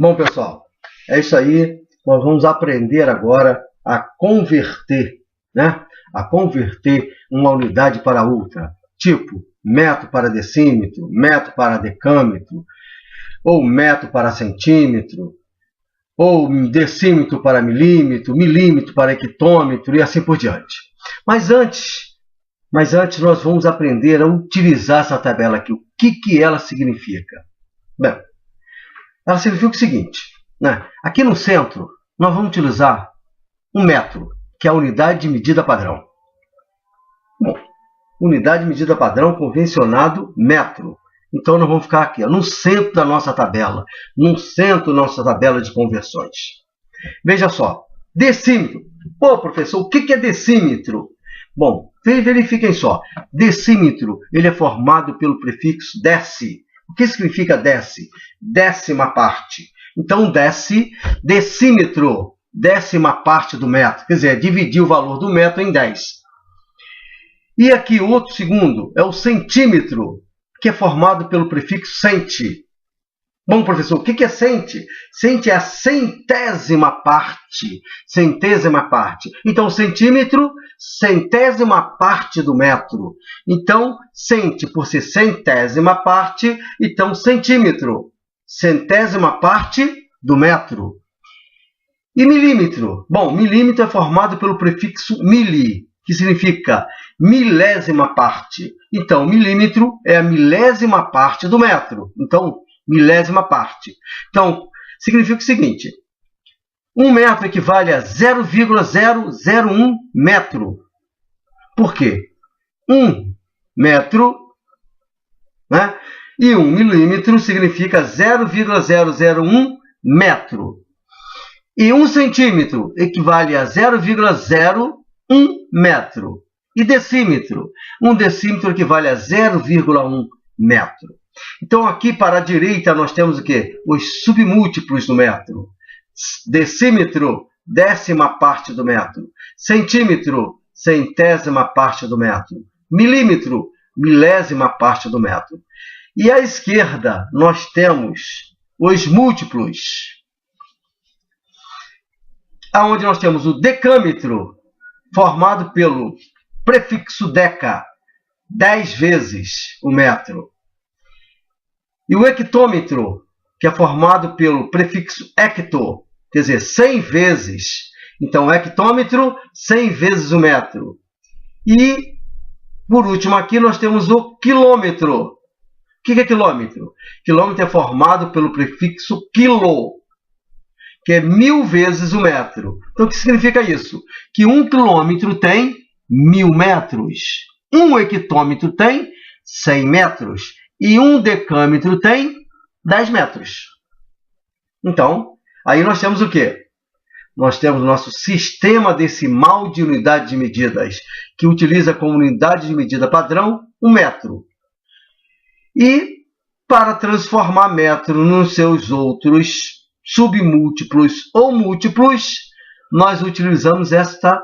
Bom, pessoal, é isso aí. Nós vamos aprender agora a converter, né? A converter uma unidade para outra. Tipo, metro para decímetro, metro para decâmetro, ou metro para centímetro, ou decímetro para milímetro, milímetro para hectômetro e assim por diante. Mas antes nós vamos aprender a utilizar essa tabela aqui. O que ela significa? Bem, ela significa o seguinte, né? Aqui no centro, nós vamos utilizar um metro, que é a unidade de medida padrão. Bom, unidade de medida padrão convencionado metro. Então, nós vamos ficar aqui, ó, no centro da nossa tabela, no centro da nossa tabela de conversões. Veja só, decímetro. Pô, professor, o que é decímetro? Bom, verifiquem só. Decímetro, ele é formado pelo prefixo deci. O que significa deci? Décima parte. Então, decímetro, décima parte do metro. Quer dizer, dividir o valor do metro em 10. E aqui, o outro segundo, é o centímetro, que é formado pelo prefixo centi. Bom, professor, o que é centi? Centi é a centésima parte. Centésima parte. Então, centímetro, centésima parte do metro. Então, centi, por ser centésima parte, então centímetro, centésima parte do metro. E milímetro? Bom, milímetro é formado pelo prefixo mili, que significa milésima parte. Então, milímetro é a milésima parte do metro. Então, milésima parte. Então, significa o seguinte: 1 metro equivale a 0,001 metro. Por quê? 1 metro, né? E 1 milímetro significa 0,001 metro. E 1 centímetro equivale a 0,01 metro. E decímetro? 1 decímetro equivale a 0,1 metro. Então, aqui para a direita, nós temos o quê? Os submúltiplos do metro. Decímetro, décima parte do metro. Centímetro, centésima parte do metro. Milímetro, milésima parte do metro. E à esquerda, nós temos os múltiplos, aonde nós temos o decâmetro, formado pelo prefixo deca, 10 vezes o metro. E o hectômetro, que é formado pelo prefixo hecto, quer dizer, 100 vezes. Então, hectômetro, 100 vezes o metro. E, por último, aqui nós temos o quilômetro. O que é quilômetro? Quilômetro é formado pelo prefixo quilo, que é 1000 vezes o metro. Então, o que significa isso? Que 1 quilômetro tem 1000 metros. 1 hectômetro tem 100 metros. E 1 decâmetro tem 10 metros. Então, aí nós temos o quê? Nós temos o nosso sistema decimal de unidade de medidas, que utiliza como unidade de medida padrão o metro. E, para transformar metro nos seus outros submúltiplos ou múltiplos, nós utilizamos esta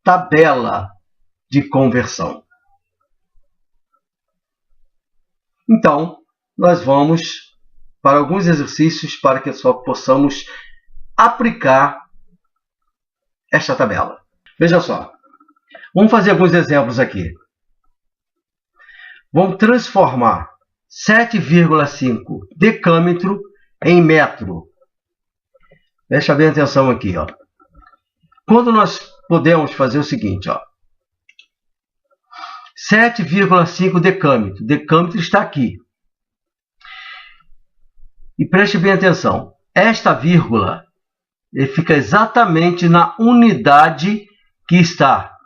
tabela de conversão. Então, nós vamos para alguns exercícios para que só possamos aplicar esta tabela. Veja só. Vamos fazer alguns exemplos aqui. Vamos transformar 7,5 decâmetro em metro. Presta bem atenção aqui, ó. Quando nós podemos fazer o seguinte, ó. 7,5 decâmetro. Decâmetro está aqui. E preste bem atenção. Esta vírgula fica exatamente na unidade que está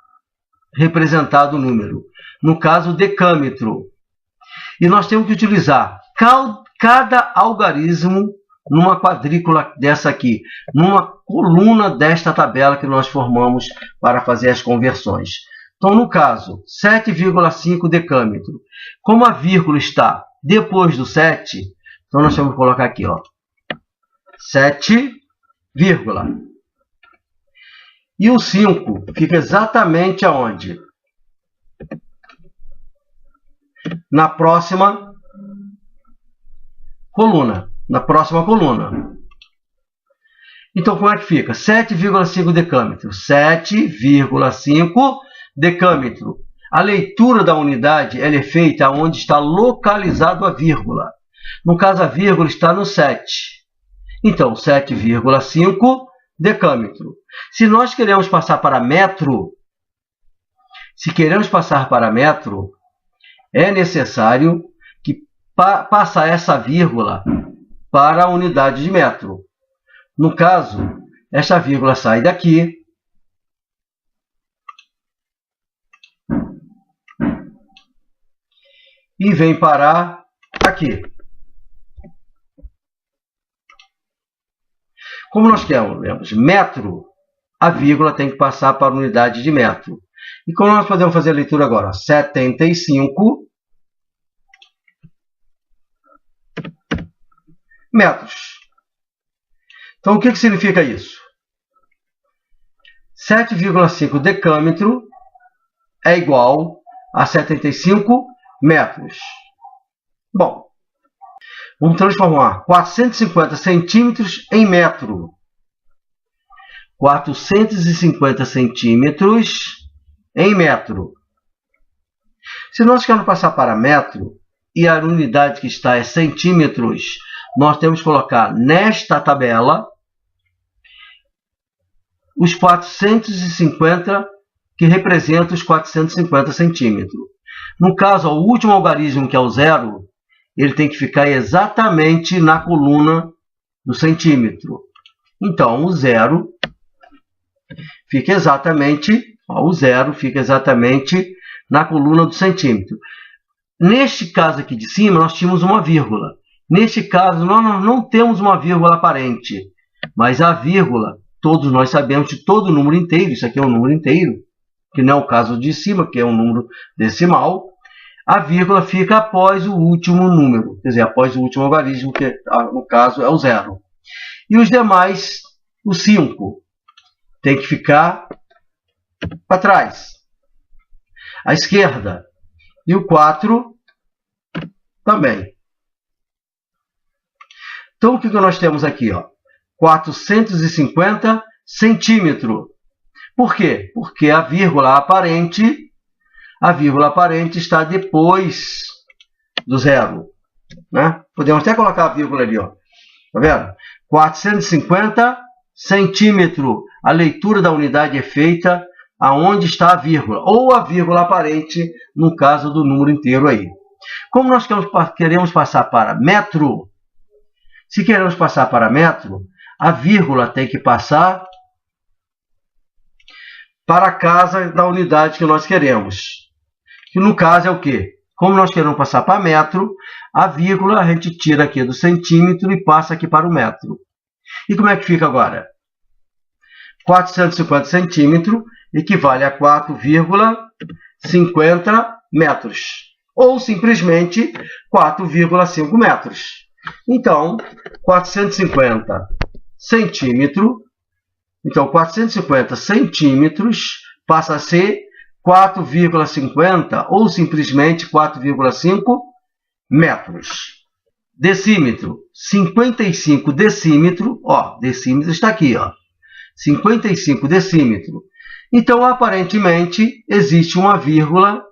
representado o número. No caso, decâmetro. E nós temos que utilizar cada algarismo numa quadrícula dessa aqui, numa coluna desta tabela que nós formamos para fazer as conversões. Então, no caso, 7,5 decâmetro. Como a vírgula está depois do 7, então nós temos que colocar aqui, ó, 7, vírgula. E o 5 fica exatamente aonde? Na próxima coluna. na próxima coluna. Então, como é que fica? 7,5 decâmetro. 7,5 decâmetro. A leitura da unidade ela é feita onde está localizado a vírgula. No caso, a vírgula está no 7. Então, 7,5 decâmetro. Se nós queremos passar para metro, é necessário que passar essa vírgula para a unidade de metro. No caso, esta vírgula sai daqui e vem parar aqui. Como nós queremos metro, a vírgula tem que passar para a unidade de metro. E como nós podemos fazer a leitura agora? 75 metros. Então, o que significa isso? 7,5 decâmetro é igual a 75 metros. Bom, vamos transformar 450 centímetros em metro. 450 centímetros em metro. Se nós queremos passar para metro e a unidade que está é centímetros, nós temos que colocar nesta tabela os 450 que representam os 450 centímetros. No caso, o último algarismo, que é o 0, ele tem que ficar exatamente na coluna do centímetro. Então, o 0 fica exatamente, na coluna do centímetro. Neste caso aqui de cima, nós tínhamos uma vírgula. Neste caso, nós não temos uma vírgula aparente, mas a vírgula, todos nós sabemos de todo número inteiro, isso aqui é um número inteiro, que não é o caso de cima, que é um número decimal, a vírgula fica após o último número, quer dizer, após o último algarismo, que no caso é o 0. E os demais, o 5, tem que ficar para trás, à esquerda, e o 4 também. Então, o que nós temos aqui? 450 centímetros. Por quê? Porque a vírgula aparente está depois do 0. Né? Podemos até colocar a vírgula ali. Tá vendo? 450 centímetros. A leitura da unidade é feita aonde está a vírgula, ou a vírgula aparente, no caso do número inteiro aí. Como nós queremos passar para metro, se queremos passar para metro, a vírgula tem que passar para a casa da unidade que nós queremos. Que no caso é o quê? Como nós queremos passar para metro, a vírgula a gente tira aqui do centímetro e passa aqui para o metro. E como é que fica agora? 450 centímetros equivale a 4,50 metros. Ou simplesmente 4,5 metros. Então, 450 centímetros. Então, 450 centímetros passa a ser 4,50 ou simplesmente 4,5 metros. Decímetro, 55 decímetro, decímetro está aqui, 55 decímetro. Então, aparentemente, existe uma vírgula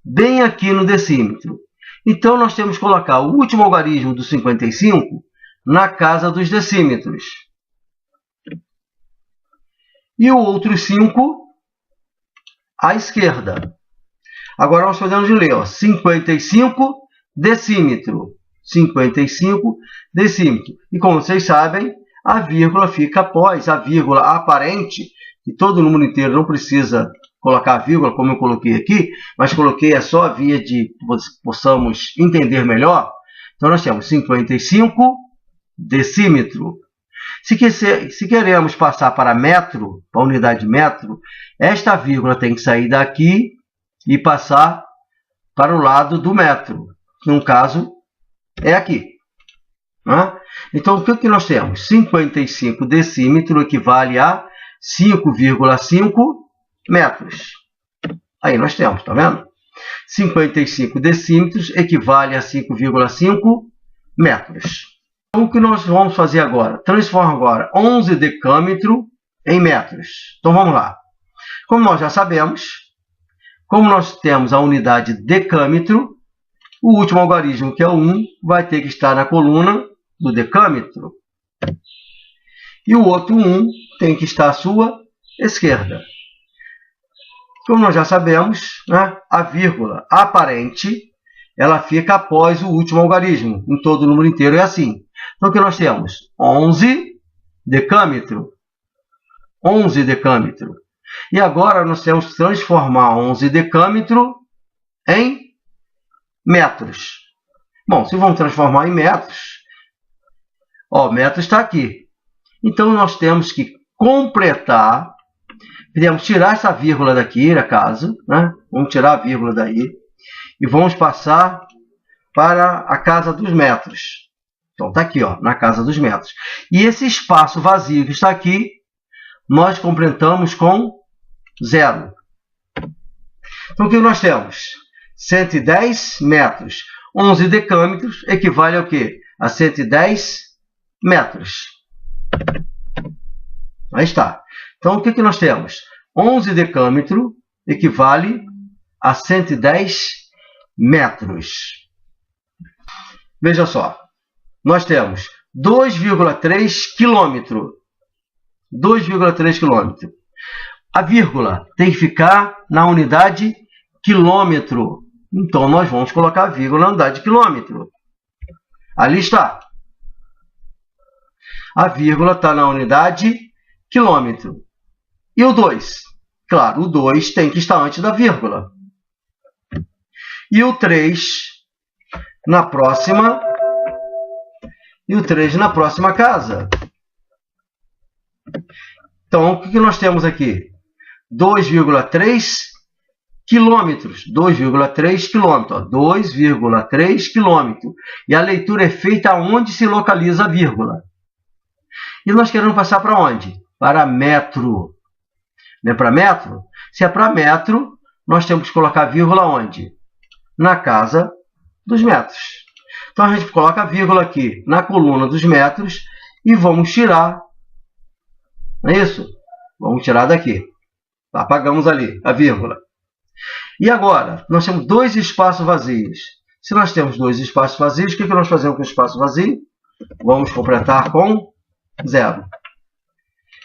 bem aqui no decímetro. Então, nós temos que colocar o último algarismo do 55 na casa dos decímetros. E o outro 5 à esquerda. Agora, nós podemos ler 55 decímetro. 55 decímetro. E como vocês sabem, a vírgula fica após a vírgula aparente, que todo número inteiro não precisa colocar a vírgula, como eu coloquei aqui, mas coloquei só a via de que possamos entender melhor. Então, nós temos 55 decímetro. Se queremos passar para metro, para a unidade de metro, esta vírgula tem que sair daqui e passar para o lado do metro, que no caso é aqui. Então, o que nós temos? 55 decímetro equivale a 5,5 metros. Aí nós temos, tá vendo? 55 decímetros equivale a 5,5 metros. Então, o que nós vamos fazer agora? Transforma agora 11 decâmetro em metros. Então, vamos lá. Como nós já sabemos, como nós temos a unidade decâmetro, o último algarismo, que é o 1, vai ter que estar na coluna do decâmetro. E o outro 1 tem que estar à sua esquerda. Como nós já sabemos, né, a vírgula aparente ela fica após o último algarismo. Em todo o número inteiro é assim. Então, o que nós temos? 11 decâmetro. 11 decâmetro. E agora nós temos que transformar 11 decâmetro em metros. Bom, se vamos transformar em metros, metros está aqui. Então, nós temos que completar, podemos tirar essa vírgula daqui, acaso, né? Vamos tirar a vírgula daí e vamos passar para a casa dos metros. Então, está aqui, na casa dos metros. E esse espaço vazio que está aqui, nós completamos com 0. Então, o que nós temos? 110 metros. 11 decâmetros equivale ao quê? A 110 metros. Aí está. Então, o que nós temos? 11 decâmetro equivale a 110 metros. Veja só. Nós temos 2,3 quilômetro. 2,3 quilômetro. A vírgula tem que ficar na unidade quilômetro. Então, nós vamos colocar a vírgula na unidade quilômetro. Ali está. A vírgula está na unidade quilômetro. E o 2? Claro, o 2 tem que estar antes da vírgula. E o 3 na próxima. E o 3 na próxima casa. Então, o que nós temos aqui? 2,3 quilômetros. 2,3 quilômetros. 2,3 quilômetros. E a leitura é feita onde se localiza a vírgula. E nós queremos passar para onde? Para metro. Não é para metro? Se é para metro, nós temos que colocar a vírgula onde? Na casa dos metros. Então, a gente coloca a vírgula aqui na coluna dos metros e vamos tirar. Não é isso? Vamos tirar daqui. Apagamos ali a vírgula. E agora, nós temos dois espaços vazios. Se nós temos dois espaços vazios, o que nós fazemos com o espaço vazio? Vamos completar com 0.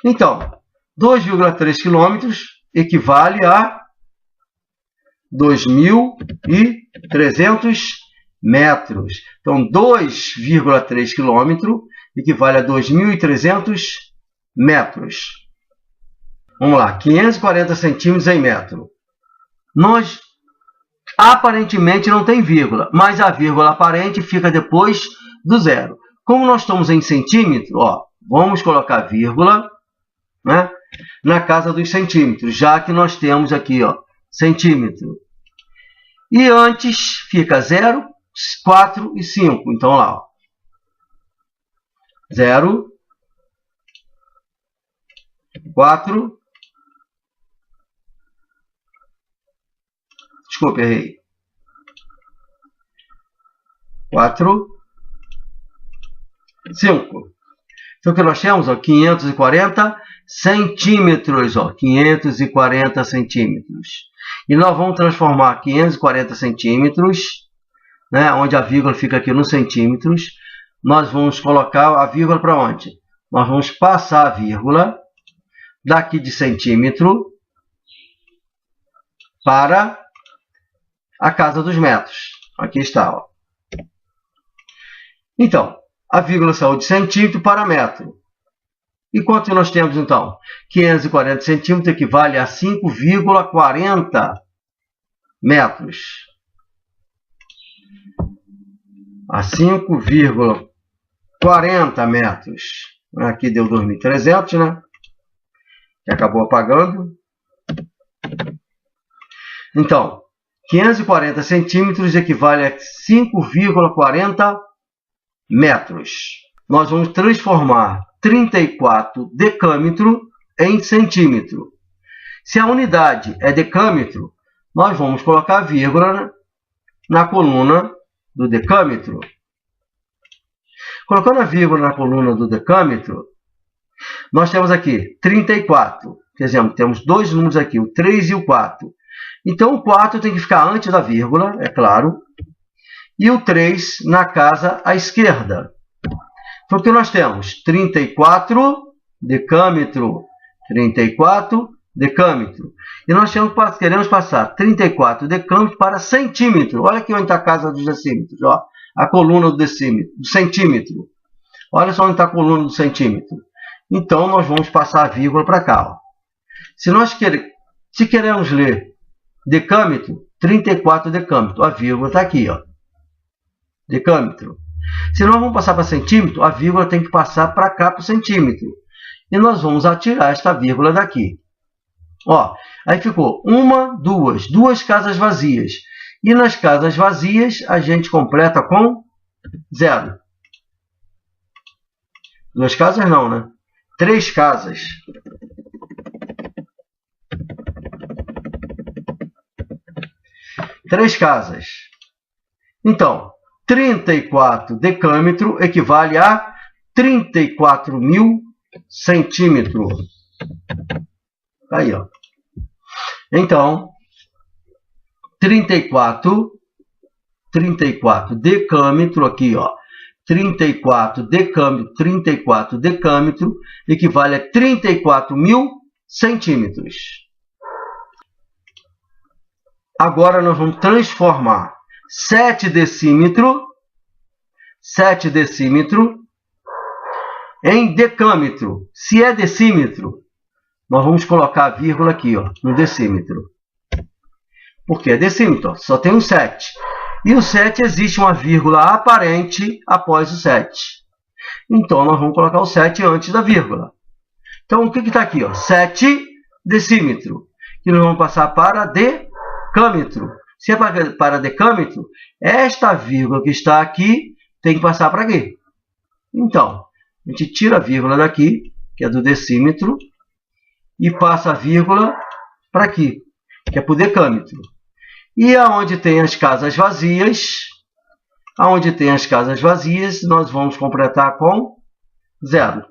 Então, 2,3 quilômetros equivale a 2.300 metros. Então, 2,3 quilômetros equivale a 2.300 metros. Vamos lá, 540 centímetros em metro. Nós, aparentemente, não tem vírgula, mas a vírgula aparente fica depois do 0. Como nós estamos em centímetro, vamos colocar vírgula, né, na casa dos centímetros, já que nós temos aqui, centímetro. E antes fica 0, 4 e 5. Então, lá, 0, 4, desculpe, errei. 4, 5. Então, o que nós temos? 540 centímetros. 540 centímetros. E nós vamos transformar 540 centímetros, né, onde a vírgula fica aqui nos centímetros. Nós vamos colocar a vírgula para onde? Nós vamos passar a vírgula daqui de centímetro para a casa dos metros. Aqui está. Então, a vírgula saiu de centímetro para metro. E quanto nós temos, então? 540 centímetros equivale a 5,40 metros. A 5,40 metros. Aqui deu 2.300, né? Que acabou apagando. Então, 540 centímetros equivale a 5,40 metros. Nós vamos transformar 34 decâmetro em centímetro. Se a unidade é decâmetro, nós vamos colocar a vírgula na coluna do decâmetro. Colocando a vírgula na coluna do decâmetro, nós temos aqui 34. Por exemplo, temos dois números aqui, o 3 e o 4. Então, o 4 tem que ficar antes da vírgula, é claro, e o 3 na casa à esquerda. Então, o que nós temos? 34 decâmetro, 34 decâmetro. E nós queremos passar 34 decâmetro para centímetro. Olha aqui onde está a casa dos decímetros, ó, a coluna do centímetro. Olha só onde está a coluna do centímetro. Então, nós vamos passar a vírgula para cá. Ó. Se queremos ler decâmetro, 34 decâmetro. A vírgula está aqui, ó. Decâmetro. Se nós vamos passar para centímetro, a vírgula tem que passar para cá, para o centímetro. E nós vamos atirar esta vírgula daqui. Ó, aí ficou duas casas vazias. E nas casas vazias, a gente completa com 0. Duas casas não, né? 3 casas. Três casas. Então, 34 decâmetro equivale a 34.000 centímetros. Aí, ó. Então, 34 decâmetro aqui, ó. 34 decâmetro equivale a 34.000 centímetros. Agora nós vamos transformar 7 decímetro em decâmetro. Se é decímetro, nós vamos colocar a vírgula aqui, ó, no decímetro. Porque é decímetro, ó, só tem um 7. E o 7 existe uma vírgula aparente após o 7. Então, nós vamos colocar o 7 antes da vírgula. Então, o que está aqui? Ó? 7 decímetro. Que nós vamos passar para decâmetro. Se é para decâmetro, esta vírgula que está aqui tem que passar para aqui. Então, a gente tira a vírgula daqui, que é do decímetro, e passa a vírgula para aqui, que é para o decâmetro. E aonde tem as casas vazias, nós vamos completar com 0.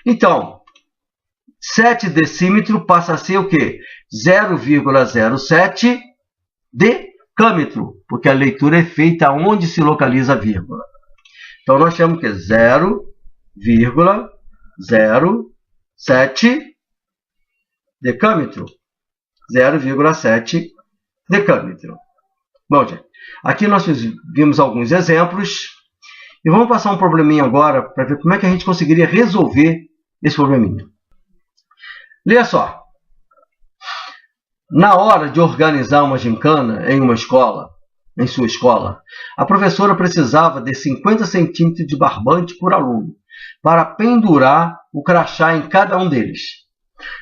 Então, 7 decímetro passa a ser o quê? 0,07 decâmetro, porque a leitura é feita onde se localiza a vírgula. Então, nós temos que 0,07 decâmetro. 0,7 decâmetro. Bom, gente, aqui nós vimos alguns exemplos. E vamos passar um probleminha agora para ver como é que a gente conseguiria resolver esse probleminha. Leia só. Na hora de organizar uma gincana em sua escola, a professora precisava de 50 centímetros de barbante por aluno para pendurar o crachá em cada um deles.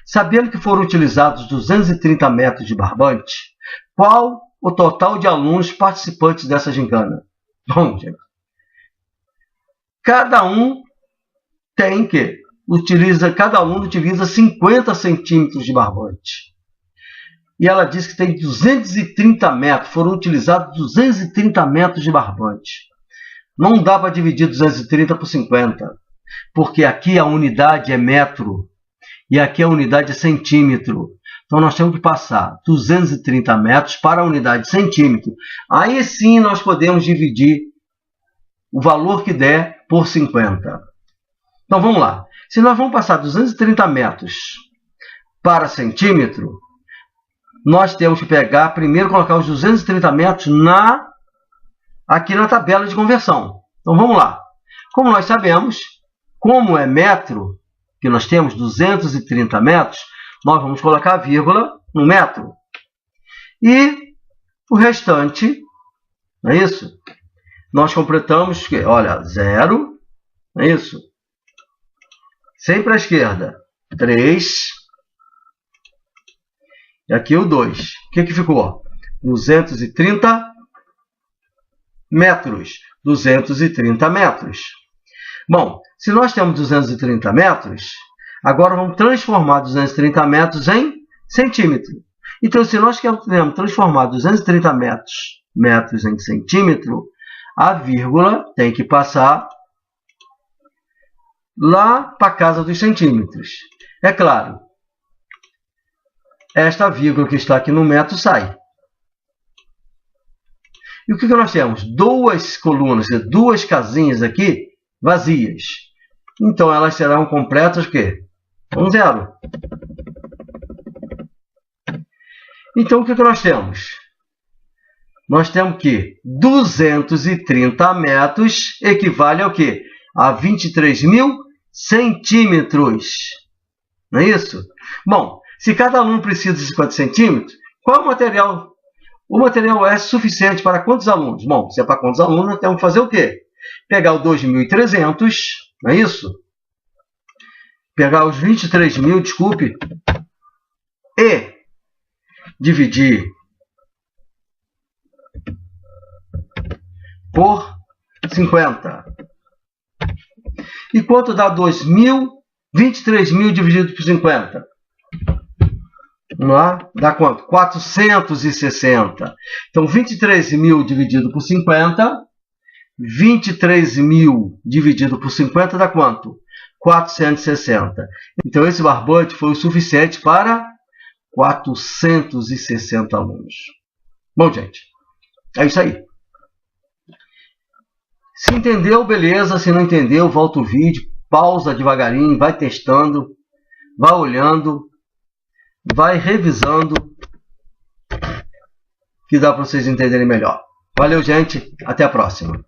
Sabendo que foram utilizados 230 metros de barbante, qual o total de alunos participantes dessa gincana? Bom, gente, cada aluno utiliza 50 centímetros de barbante. E ela diz que tem 230 metros, foram utilizados 230 metros de barbante. Não dá para dividir 230 por 50, porque aqui a unidade é metro. E aqui a unidade é centímetro. Então, nós temos que passar 230 metros para a unidade de centímetro. Aí sim nós podemos dividir o valor que der por 50. Então, vamos lá. Se nós vamos passar 230 metros para centímetro, nós temos que pegar, primeiro colocar os 230 metros aqui na tabela de conversão. Então, vamos lá. Como nós sabemos, como é metro, que nós temos 230 metros, nós vamos colocar a vírgula no metro. E o restante, não é isso? Nós completamos, olha, 0, não é isso? Sempre à esquerda, 3. E aqui o 2. O que ficou? 230 metros. 230 metros. Bom, se nós temos 230 metros, agora vamos transformar 230 metros em centímetro. Então, se nós queremos transformar 230 metros em centímetro, a vírgula tem que passar lá para a casa dos centímetros. É claro, esta vírgula que está aqui no metro sai. E o que nós temos? Duas colunas, duas casinhas aqui vazias. Então, elas serão completas o quê? Com 0. Então, o que nós temos? Nós temos que 230 metros equivale ao quê? A 23.000 centímetros. Não é isso? Bom, se cada aluno precisa de 50 centímetros, qual é o material? O material é suficiente para quantos alunos? Bom, se é para quantos alunos, nós temos que fazer o quê? Pegar o 2.300, não é isso? Pegar os 23.000, desculpe, e dividir por 50. E quanto dá 23.000 dividido por 50? Vamos lá, dá quanto? 460. Então, 23.000 dividido por 50, 23.000 dividido por 50 dá quanto? 460. Então, esse barbante foi o suficiente para 460 alunos. Bom, gente, é isso aí. Se entendeu, beleza. Se não entendeu, volta o vídeo, pausa devagarinho, vai testando, vai olhando, vai revisando, que dá para vocês entenderem melhor. Valeu, gente. Até a próxima.